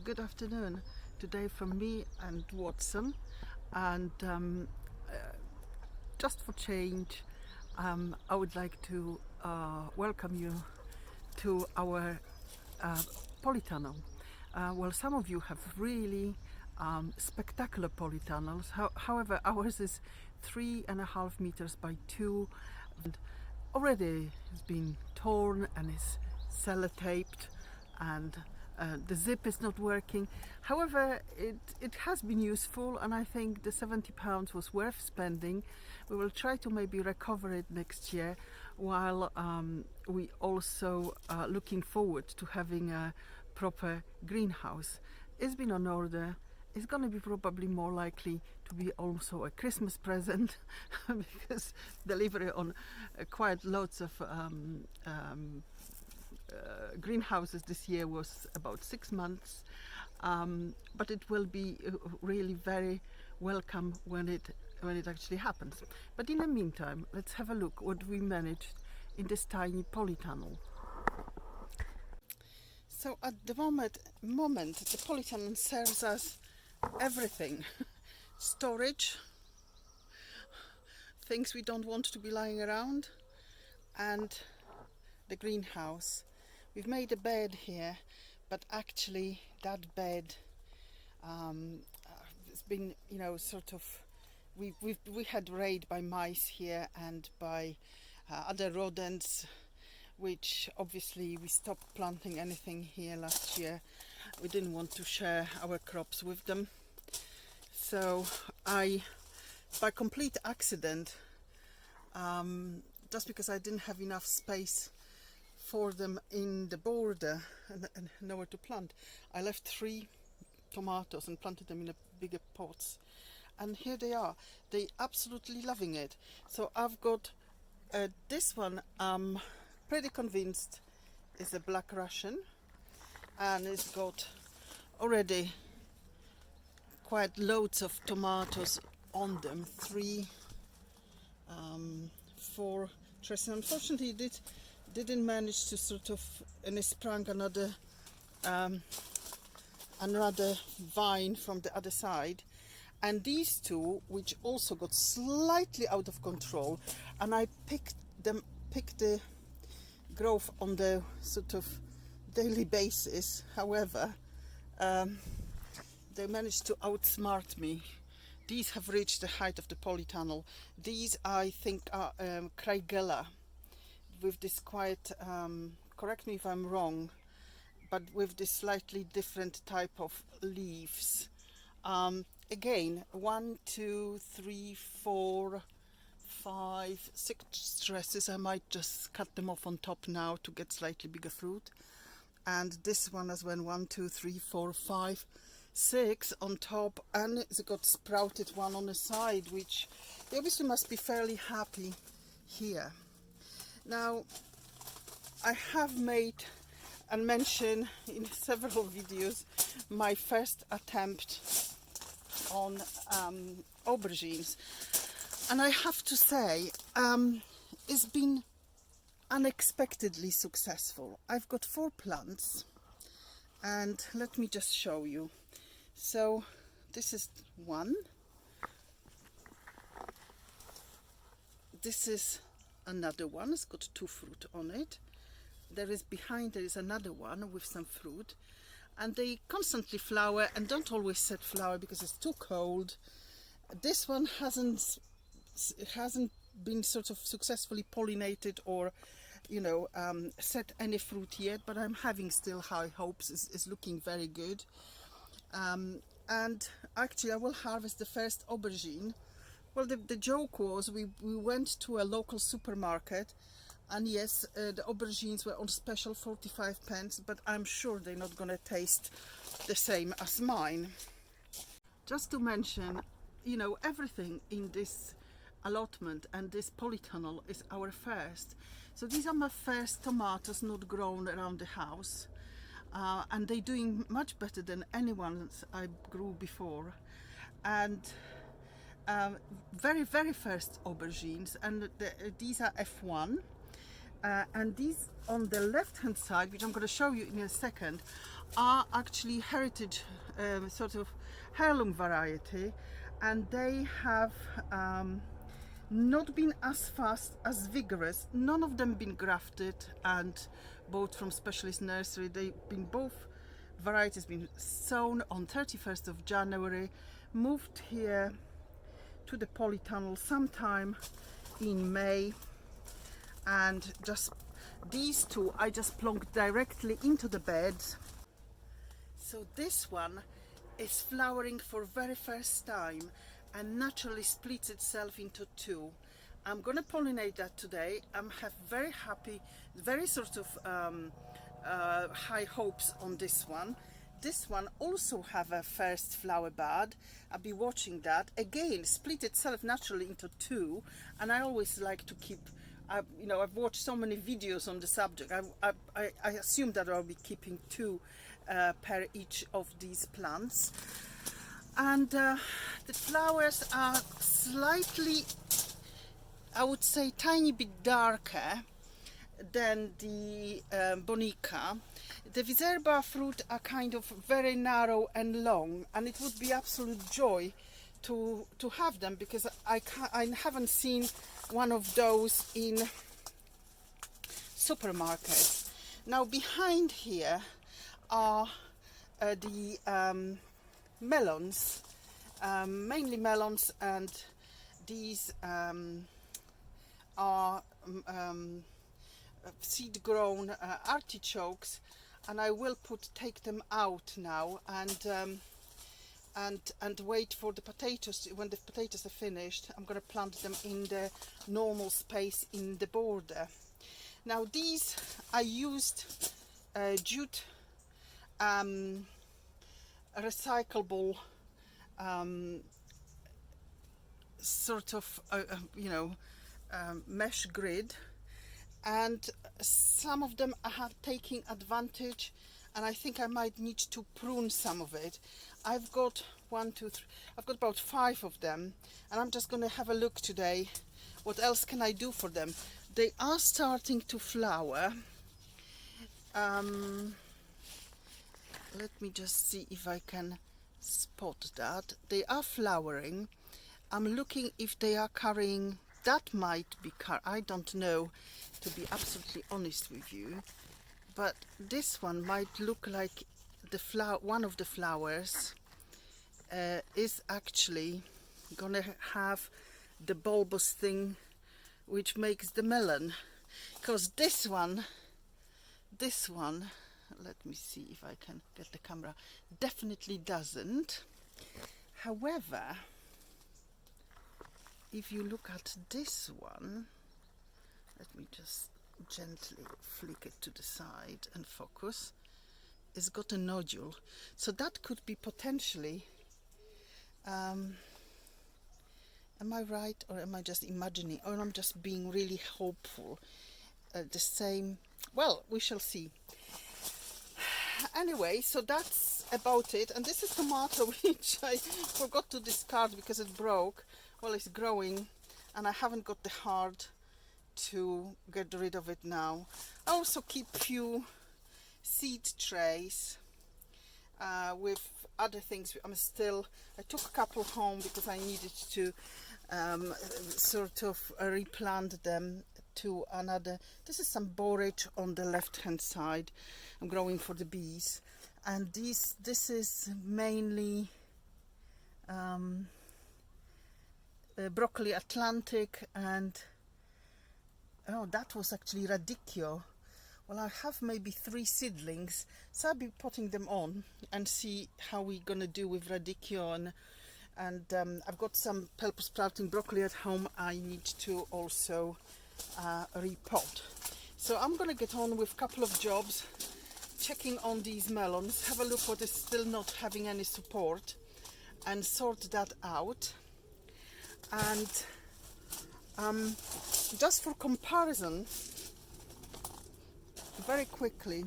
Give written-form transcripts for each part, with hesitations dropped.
good afternoon. Today from me and Watson, and just for change, I would like to welcome you to our uh, polytunnel. Well, some of you have really spectacular polytunnels. However, ours is 3.5 meters by 2, and already has been torn and is sellotaped, and the zip is not working. However, it has been useful, and I think the £70 was worth spending. We will try to maybe recover it next year, while we also looking forward to having a proper greenhouse. It's been on order. It's going to be probably more likely to be also a Christmas present because delivery on quite lots of greenhouses this year was about 6 months, but it will be really very welcome when it actually happens. But in the meantime, let's have a look what we managed in this tiny polytunnel. So at the moment the polytunnel serves us everything. Storage, things we don't want to be lying around, and the greenhouse. We've made a bed here, but actually that bed has been, sort of, we had raid by mice here and by other rodents, which obviously we stopped planting anything here last year. We didn't want to share our crops with them. So I, by complete accident, just because I didn't have enough space for them in the border and nowhere to plant, I left 3 tomatoes and planted them in a bigger pots, and here they are. They absolutely loving it. So I've got this one, pretty convinced is a Black Russian, and it's got already quite loads of tomatoes on them. 3, 4 trays. Unfortunately, it didn't manage to sort of, and it sprung another vine from the other side. And these 2, which also got slightly out of control, and I picked the growth on the sort of daily basis. However, they managed to outsmart me. These have reached the height of the polytunnel. These, I think, are Craigella, with this quite, correct me if I'm wrong, but with this slightly different type of leaves. Again, 1, 2, 3, 4, 5, 6 stresses. I might just cut them off on top now to get slightly bigger fruit. And this one as well, 1, 2, 3, 4, 5, 6 on top, and it's got sprouted one on the side, which they obviously must be fairly happy here. Now, I have made and mentioned in several videos my first attempt on aubergines, and I have to say it's been unexpectedly successful. I've got 4 plants, and let me just show you. So this is one, this is another one, it's got 2 fruit on it. There is another one with some fruit, and they constantly flower and don't always set flower because it's too cold. This one hasn't been sort of successfully pollinated or set any fruit yet, but I'm having still high hopes. It's looking very good. And actually I will harvest the first aubergine. Well, the joke was we went to a local supermarket, and yes, the aubergines were on special 45 pence, but I'm sure they're not gonna taste the same as mine. Just to mention, everything in this allotment and this polytunnel is our first. So these are my first tomatoes not grown around the house, and they're doing much better than any ones I grew before. And very first aubergines, and these are F1, And these on the left hand side, which I'm going to show you in a second, are actually heritage, sort of heirloom variety, and they have not been as fast, as vigorous. None of them been grafted and bought from specialist nursery. They've been, both varieties been sown on 31st of January, moved here to the Polytunnel sometime in May, and just these two I just plonked directly into the beds. So this one is flowering for very first time and naturally splits itself into two. I'm gonna pollinate that today. I'm very happy, very sort of high hopes on this one. This one also have a first flower bud. I'll be watching that. Again, split itself naturally into two, and I always like to keep, you know, I've watched so many videos on the subject. I assume that I'll be keeping two per each of these plants. And the flowers are slightly, I would say, tiny bit darker than the Bonica. The Viserba fruit are kind of very narrow and long, and it would be absolute joy to have them, because I haven't seen one of those in supermarkets. Now behind here are the melons, mainly melons, and these are seed grown artichokes, and I will take them out now and wait for the potatoes. When the potatoes are finished, I'm going to plant them in the normal space in the border. Now these I used jute recyclable sort of you know, mesh grid, and some of them I have taken advantage, and I think I might need to prune some of it. I've got I've got about 5 of them, and I'm just going to have a look today what else can I do for them. They are starting to flower. Let me just see if I can spot that. They are flowering. I'm looking if they are carrying, that might be I don't know, to be absolutely honest with you, but this one might look like the one of the flowers is actually gonna have the bulbous thing which makes the melon, because this one, let me see if I can get the camera, definitely doesn't. However, if you look at this one, let me just gently flick it to the side and focus, it's got a nodule, so that could be potentially, am I right, or am I just imagining, or I'm just being really hopeful? The same, well, we shall see. Anyway, so that's about it. And this is tomato which I forgot to discard because it broke. Well, it's growing and I haven't got the heart to get rid of it now. I also keep few seed trays with other things. I took a couple home because I needed to sort of replant them to another. This is some borage on the left hand side. I'm growing for the bees, and this is mainly broccoli Atlantic, and oh, that was actually radicchio. Well, I have maybe 3 seedlings, so I'll be potting them on and see how we're gonna do with radicchio, and I've got some purple sprouting broccoli at home I need to also repot. So I'm gonna get on with a couple of jobs, checking on these melons, have a look what is still not having any support, and sort that out. And just for comparison, very quickly,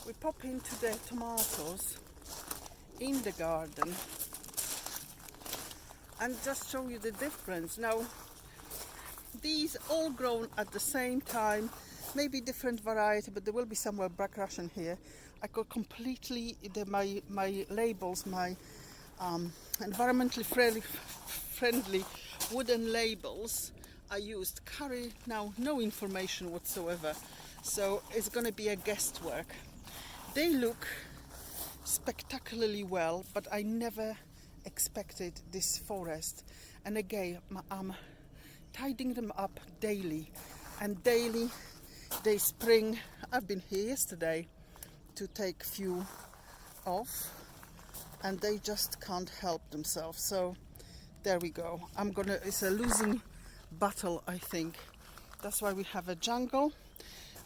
we pop into the tomatoes in the garden and just show you the difference. Now, these all grown at the same time, maybe different variety, but there will be somewhere Black Russian here. I got completely my labels, my environmentally friendly wooden labels I used carry now no information whatsoever, so it's going to be a guesswork. They look spectacularly well, but I never expected this forest. And again, I'm tidying them up daily, and daily they spring. I've been here yesterday to take few off, and they just can't help themselves. So there we go. It's a losing battle, I think. That's why we have a jungle.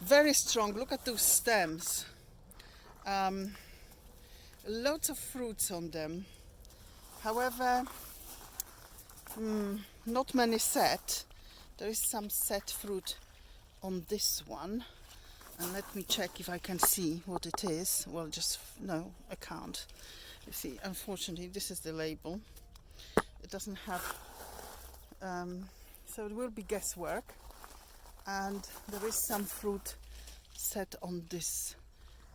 Very strong. Look at those stems. Lots of fruits on them. However, not many set. There is some set fruit on this one. And let me check if I can see what it is. Well, no, I can't. You see, unfortunately, this is the label. It doesn't have, so it will be guesswork. And there is some fruit set on this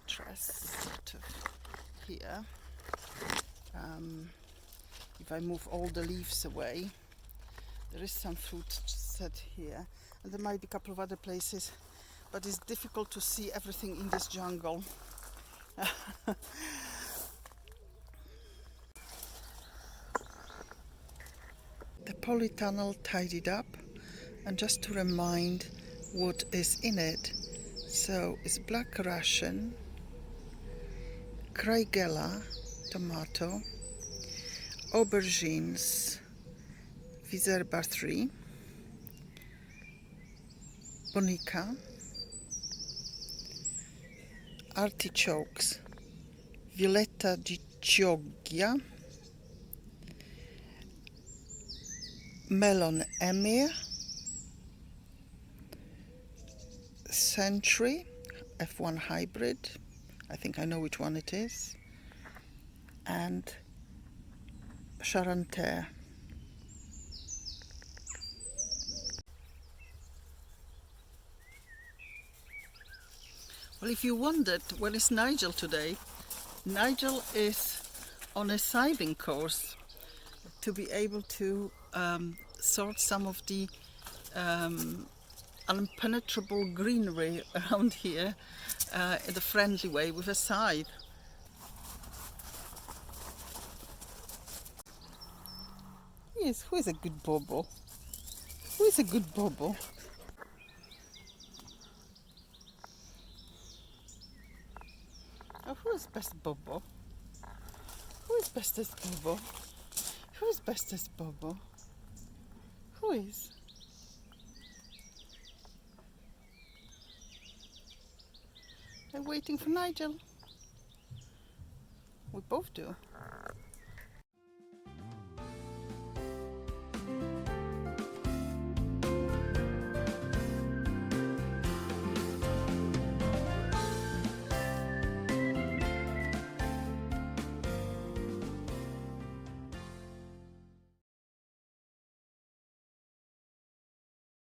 truss, sort of here. If I move all the leaves away, there is some fruit set here. And there might be a couple of other places, but it's difficult to see everything in this jungle. The polytunnel tidied up, and just to remind what is in it. So it's Black Russian, Kraigella, tomato, aubergines, Vizerba 3, bonica, artichokes, Violetta di Chioggia, melon emir, Century, F1 hybrid, I think I know which one it is, and Charentais. Well, if you wondered, where is Nigel today? Nigel is on a scything course to be able to sort some of the unpenetrable greenery around here in the friendly way with a scythe. Yes, who is a good Bobo? Who is a good Bobo? Oh, who is best Bobo? Who is bestest Bobo? Who is bestest Bobo? Who is? I'm waiting for Nigel. We both do.